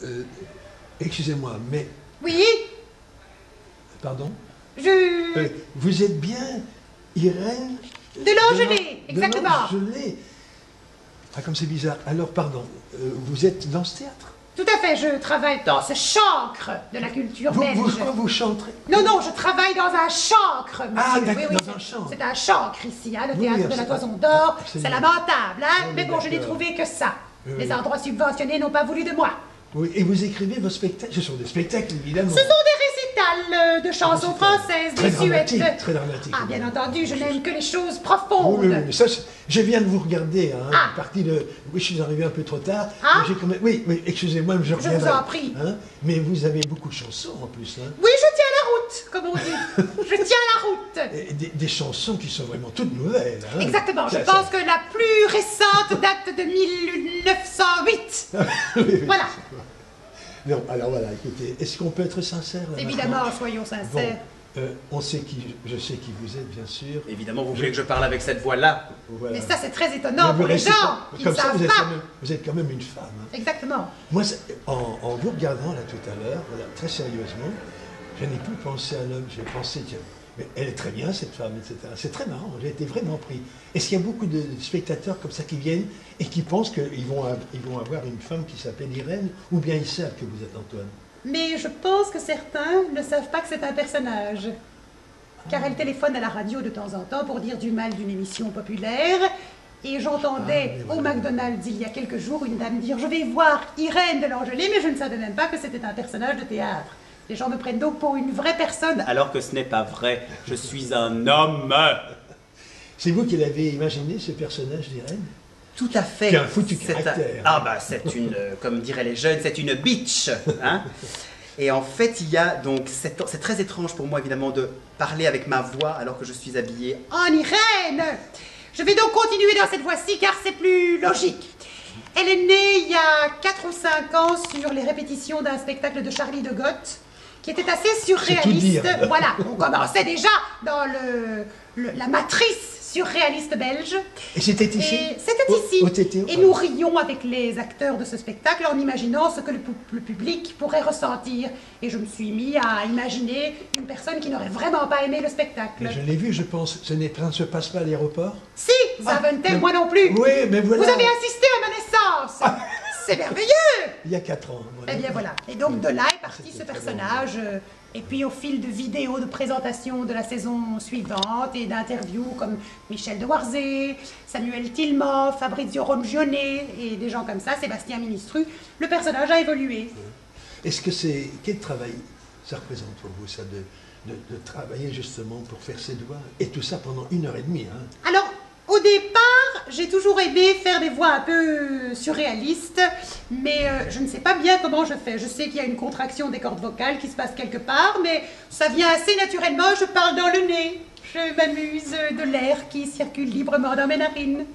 Euh, Excusez-moi, mais... Oui, Pardon je... Vous êtes bien Irène De l'Angelé, exactement. De l'Angelé. Ah, comme c'est bizarre. Alors, pardon, vous êtes dans ce théâtre? Tout à fait, je travaille dans ce chancre de la culture belge. Vous chanterez? Non, non, je travaille dans un chancre, monsieur. Ah, d'accord, oui, dans un chancre. C'est un chancre ici, hein, le Oui, théâtre de la Toison d'Or. C'est lamentable, hein, Oui, mais bon, je n'ai d'accord. trouvé que ça. Oui. Les endroits subventionnés n'ont pas voulu de moi. Oui, et vous écrivez vos spectacles? Ce sont des spectacles, évidemment. Ce sont des récitals de chansons françaises, Très des dramatique, suettes. très dramatique. Ah, bien entendu, je n'aime que les choses Oui, profondes. oui, mais ça, je viens de vous regarder, hein, Ah. une partie de... Oui, je suis arrivé un peu trop tard. Ah. Mais j'ai quand même... Oui, oui, excusez-moi, mais je reviendrai. vous en prie. Hein, mais vous avez beaucoup de chansons, en plus. Hein, Oui, je tiens la route, comme on dit. Je tiens la route. et des chansons qui sont vraiment toutes nouvelles. Hein. Exactement, je Ça- pense que la plus récente date de 1908. Oui, oui. Voilà. Non, alors voilà, écoutez, est-ce qu'on peut être sincère là, Évidemment, maintenant? soyons Bon, sincères. on sait je sais qui vous êtes, bien sûr. Évidemment, vous voulez que je parle avec cette voix-là? Voilà. Mais ça, c'est très Mais étonnant vous pour les restez gens pas- qui comme ne ça, savent pas. vous êtes quand même une femme. Hein. Exactement. Moi, en vous regardant là tout à l'heure, voilà, très sérieusement, je n'ai plus pensé à l'homme, j'ai pensé, tiens, mais elle est très bien cette femme, etc. C'est très marrant, j'ai été vraiment pris. Est-ce qu'il y a beaucoup de spectateurs comme ça qui viennent et qui pensent qu'ils vont avoir une femme qui s'appelle Irène, ou bien ils savent que vous êtes Antoine? Mais je pense que certains ne savent pas que c'est un personnage. Car elle téléphone à la radio de temps en temps pour dire du mal d'une émission populaire. Et j'entendais mais au voilà. McDonald's il y a quelques jours une dame dire « Je vais voir Irène de l'Angelé », mais je ne savais même pas que c'était un personnage de théâtre. Les gens me prennent donc pour une vraie personne. Alors que ce n'est pas vrai, je suis un homme. C'est vous qui l'avez imaginé, ce personnage d'Irène? Tout à fait. Qui a un foutu C'est caractère. Ah bah c'est une, comme diraient les jeunes, c'est une bitch. Hein. Et en fait, il y a donc, c'est très étrange pour moi évidemment de parler avec ma voix alors que je suis habillé. En Irène! Je vais donc continuer dans cette voie-ci car c'est plus logique. Elle est née il y a 4 ou 5 ans sur les répétitions d'un spectacle de Charlie de Goth qui était assez surréaliste. dire. Voilà, on commençait déjà dans la matrice surréaliste belge. Et c'était ici? Et c'était ici. Au TTO, Et nous rions avec les acteurs de ce spectacle en imaginant ce que le public pourrait ressentir. Et je me suis mis à imaginer une personne qui n'aurait vraiment pas aimé le spectacle. Mais je l'ai vu, je pense. Ça ne se passe pas à l'aéroport? Si, Zaventem, mais- moi non plus. Oui, mais voilà. Vous avez assisté à ma naissance. C'est merveilleux. Il y a 4 ans. voilà. Eh bien voilà. Et donc de là est parti C'était ce très personnage. Et puis au fil de vidéos de présentation de la saison suivante et d'interviews comme Michel de Warzé, Samuel Tillemont, Fabrizio Rongione et des gens comme ça, Sébastien Ministru, le personnage a évolué. Est-ce que c'est... Quel travail ça représente pour vous, ça, de travailler justement pour faire ses doigts? Et tout ça pendant 1h30, hein? Alors, au départ, j'ai toujours aimé faire des voix un peu surréalistes, mais je ne sais pas bien comment je fais. Je sais qu'il y a une contraction des cordes vocales qui se passe quelque part, mais ça vient assez naturellement, je parle dans le nez. Je m'amuse de l'air qui circule librement dans mes narines.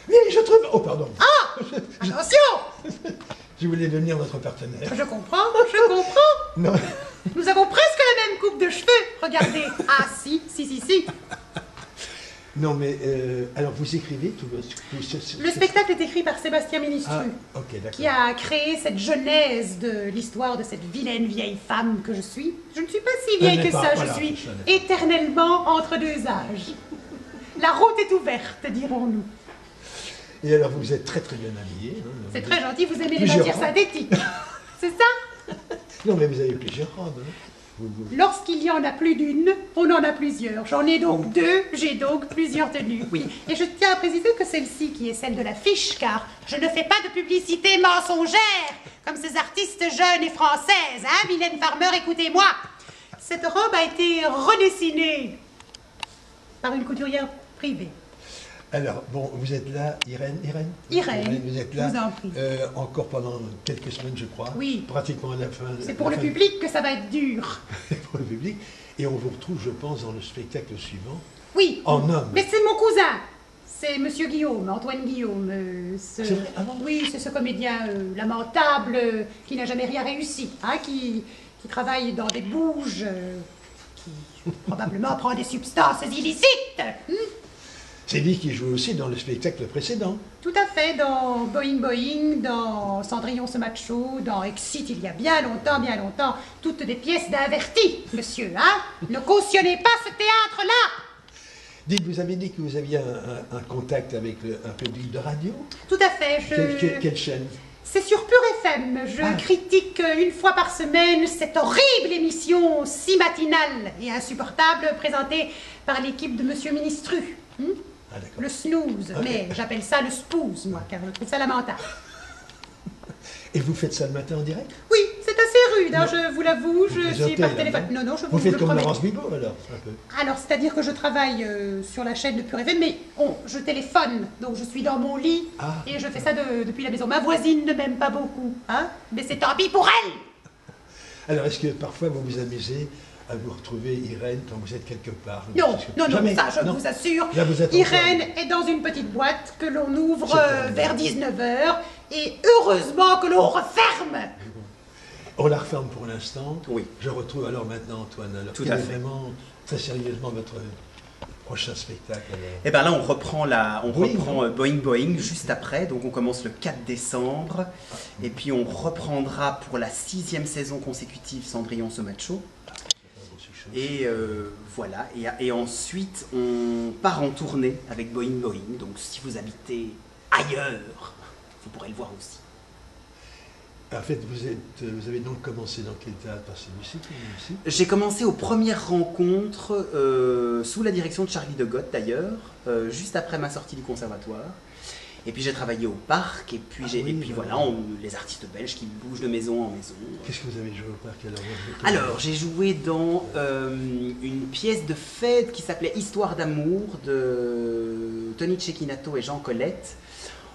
Oui, je trouve... Oh, pardon. Ah! Attention! Je voulais devenir votre partenaire. Je comprends, je comprends. Non. Nous avons presque la même coupe de cheveux. Regardez. Ah si. Non, mais... alors, vous écrivez tout... Le spectacle est écrit par Sébastien Ministru. Ah, ok, d'accord. Qui a créé cette genèse de l'histoire de cette vilaine vieille femme que je suis. Je ne suis pas si vieille Elle n'est que pas, ça, voilà, je suis ça n'est éternellement entre deux âges. La route est ouverte, dirons-nous. Et alors, vous êtes très très bien habillé. Hein, C'est très gentil, vous aimez les Plusieurs matières robes. synthétiques. C'est ça? Non, mais vous avez plusieurs robes. Hein. Lorsqu'il y en a plus d'une, on en a plusieurs. J'en ai donc 2, j'ai donc plusieurs tenues. Oui. Et je tiens à préciser que celle-ci, qui est celle de l'affiche, car je ne fais pas de publicité mensongère, comme ces artistes jeunes et françaises, hein, Mylène Farmer, écoutez-moi. Cette robe a été redessinée par une couturière privée. Alors, bon, vous êtes là, Irène, vous êtes là, je vous en prie. encore pendant quelques semaines, je crois. Oui. Pratiquement à la fin. C'est pour le public que ça va être dur. Pour le public. Et on vous retrouve, je pense, dans le spectacle suivant. Oui. En homme. Mais c'est mon cousin. C'est Monsieur Guillaume, Antoine Guillaume. C'est vrai? Ah bon? Oui, c'est ce comédien lamentable qui n'a jamais rien réussi, hein, qui travaille dans des bouges, qui probablement prend des substances illicites. C'est lui qui joue aussi dans le spectacle précédent. Tout à fait, dans Boing Boing, dans Cendrillon ce macho, dans Exit il y a bien longtemps, toutes des pièces d'avertis, monsieur, hein? Ne cautionnez pas ce théâtre-là! Dites, vous avez dit que vous aviez un contact avec un public de radio. Tout à fait, Quelle chaîne? C'est sur Pure FM. Je critique une fois par semaine cette horrible émission si matinale et insupportable présentée par l'équipe de Monsieur Ministru. Ah, d'accord. Le snooze, mais j'appelle ça le spooze, moi, car je trouve ça lamentable. Et vous faites ça le matin en direct? Oui, c'est assez rude, hein, je vous l'avoue, je suis par là, téléphone. non, Non, je vous vous faites le comme promets. Laurence Bibot, alors, un peu. Alors, c'est-à-dire que je travaille sur la chaîne de Pure FM, mais je téléphone, donc je suis dans mon lit, et je fais ça depuis la maison. Ma voisine ne m'aime pas beaucoup, hein, mais c'est tant pis pour elle. Alors, est-ce que parfois vous vous amusez à vous retrouver, Irène, quand vous êtes quelque part? Non, Jamais. ça je vous assure. Là, vous êtes Irène est dans une petite boîte que l'on ouvre vers 19h, et heureusement que l'on referme. On la referme pour l'instant. Oui. Je retrouve alors maintenant Antoine. Alors, Tout quel à est fait. vraiment, très sérieusement, votre prochain spectacle alors? Et bien là, on reprend, Oui. Boing Boing juste après. Donc on commence le 4 décembre. Et puis on reprendra pour la 6e saison consécutive Cendrillon ce macho. Et voilà. Et ensuite, on part en tournée avec Boing Boing. Donc si vous habitez ailleurs, vous pourrez le voir aussi. En fait, vous avez donc commencé dans quel théâtre? Par celui-ci? J'ai commencé aux premières rencontres sous la direction de Charlie de Goth d'ailleurs, juste après ma sortie du conservatoire. Et puis j'ai travaillé au parc, et puis, voilà, les artistes belges qui bougent de maison en maison. Qu'est-ce que vous avez joué au parc alors? Alors, j'ai joué dans une pièce de fête qui s'appelait Histoire d'amour de Tony Cecchinato et Jean Colette.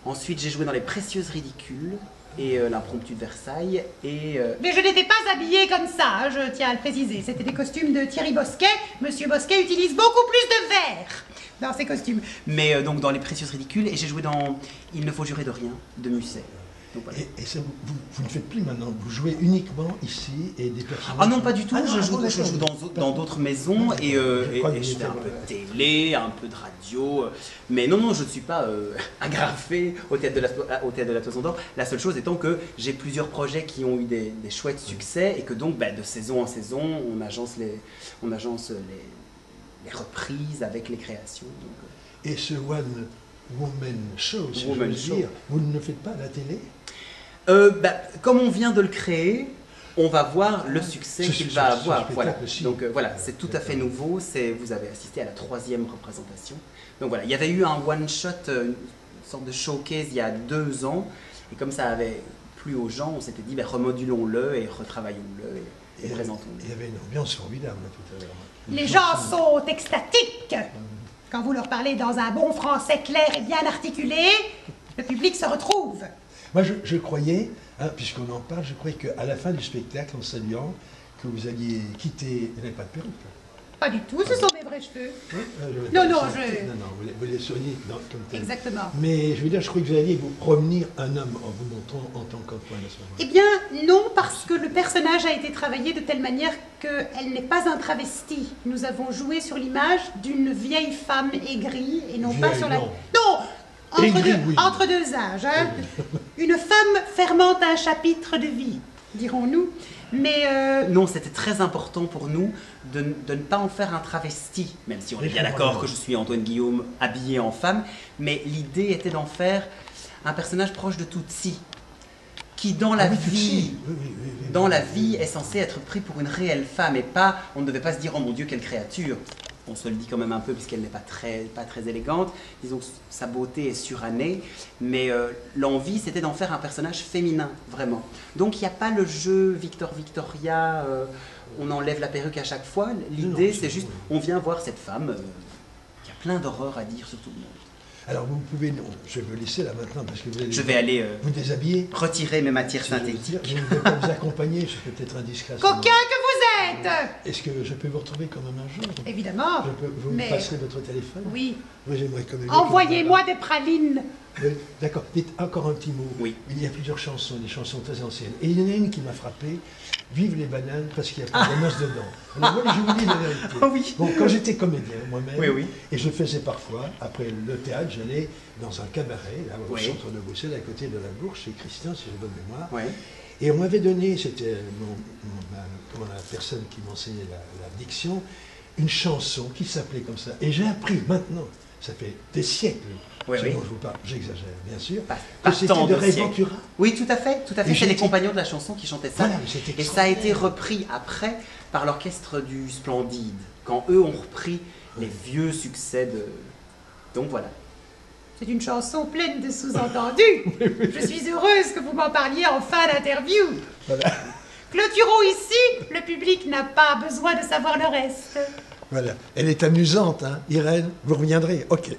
Ensuite, j'ai joué dans Les Précieuses Ridicules et l'Impromptu de Versailles. Mais je n'étais pas habillée comme ça, hein, je tiens à le préciser. C'était des costumes de Thierry Bosquet. Monsieur Bosquet utilise beaucoup plus de verre dans ses costumes. Mais donc dans Les Précieuses Ridicules, et j'ai joué dans Il ne faut jurer de rien de Musset. Donc, voilà. Et ça, vous ne faites plus maintenant, vous jouez uniquement ici et des personnes. Ah non, pas du tout, Ah non, je joue d'accord. dans d'autres maisons et je fais un peu de télé, un peu de radio, mais non, je ne suis pas agrafé au théâtre de la Toison d'Or. La seule chose étant que j'ai plusieurs projets qui ont eu des chouettes succès et que donc de saison en saison, on agence les reprises avec les créations. Donc, Et ce One Woman Show, si je veux Woman Show. dire, vous ne le faites pas à la télé? Comme on vient de le créer, on va voir le succès qu'il va avoir. Voilà. Donc voilà, c'est tout à fait nouveau. Vous avez assisté à la 3e représentation. Donc voilà, il y avait eu un one-shot, une sorte de showcase il y a 2 ans. Et comme ça avait plu aux gens, on s'était dit remodulons-le et retravaillons-le et présentons-le. Il y avait une ambiance formidable tout à l'heure. Les gens sont extatiques. Quand vous leur parlez dans un bon français clair et bien articulé, le public se retrouve. Moi, je croyais, puisqu'on en parle, je croyais qu'à la fin du spectacle, en saluant, que vous alliez quitter. Vous n'avez pas de perruque? Pas du tout, ce sont mes vrais cheveux. Non, Non, vous les soignez comme tel. Exactement. Mais je veux dire, je croyais que vous alliez vous revenir un homme en vous montrant en tant qu'Antoine à ce moment-là. Eh bien, non, parce que le personnage a été travaillé de telle manière qu'elle n'est pas un travesti. Nous avons joué sur l'image d'une vieille femme aigrie et non pas Vieille, sur la... non. Non, Aigrie, oui. entre deux âges. Hein. Une femme fermente un chapitre de vie, dirons-nous. Mais Non, c'était très important pour nous de ne pas en faire un travesti, même si on est bien d'accord que je suis Antoine Guillaume habillé en femme, mais l'idée était d'en faire un personnage proche de Tootsie, qui dans la vie, dans la vie est censé être pris pour une réelle femme et pas, on ne devait pas se dire oh mon Dieu quelle créature. On se le dit quand même un peu puisqu'elle n'est pas très élégante, disons que sa beauté est surannée, mais l'envie c'était d'en faire un personnage féminin, vraiment. Donc il n'y a pas le jeu Victoria, on enlève la perruque à chaque fois, l'idée c'est juste, on vient voir cette femme qui a plein d'horreurs à dire sur tout le monde. Alors vous pouvez, je vais vous laisser là maintenant parce que vous allez Je vais aller vous déshabiller. retirer mes matières synthétiques. Je ne vais pas vous accompagner, je suis peut-être indiscret. coquin que vous êtes! chouette. Est-ce que je peux vous retrouver quand même un jour? Évidemment. Vous me mais- passerez votre téléphone? Oui. Moi, j'aimerais quand même... Envoyez-moi des pralines. Oui, d'accord. Dites encore un petit mot. Oui. Il y a plusieurs chansons, des chansons très anciennes. Et il y en a une qui m'a frappé. Vive les bananes parce qu'il n'y a pas de noces dedans. Alors moi, je vous dis la vérité. Ah oui. Bon, quand j'étais comédien moi-même, Oui, oui. et je faisais parfois, après le théâtre, j'allais dans un cabaret, là, au Oui. centre de Bruxelles, à côté de la Bourse, chez Christian, si j'ai bonne mémoire. Ouais. Et on m'avait donné, c'était la personne qui m'enseignait la diction, une chanson qui s'appelait comme ça. Et j'ai appris maintenant, ça fait des siècles, Oui, ce oui. dont je vous parle, j'exagère bien sûr, Pas que c'était tant de de Ray siècles. Ventura. Oui, tout à fait, tout à fait. Et C'est les j'étais- compagnons de la chanson qui chantaient ça. Voilà, mais c'était Et ça a été extraordinaire. repris après par l'orchestre du Splendide, quand eux ont repris les vieux succès de... Donc voilà. C'est une chanson pleine de sous-entendus. Je suis heureuse que vous m'en parliez en fin d'interview. Voilà. Clôturons ici. Le public n'a pas besoin de savoir le reste. Voilà. Elle est amusante, hein. Irène, vous reviendrez. Ok.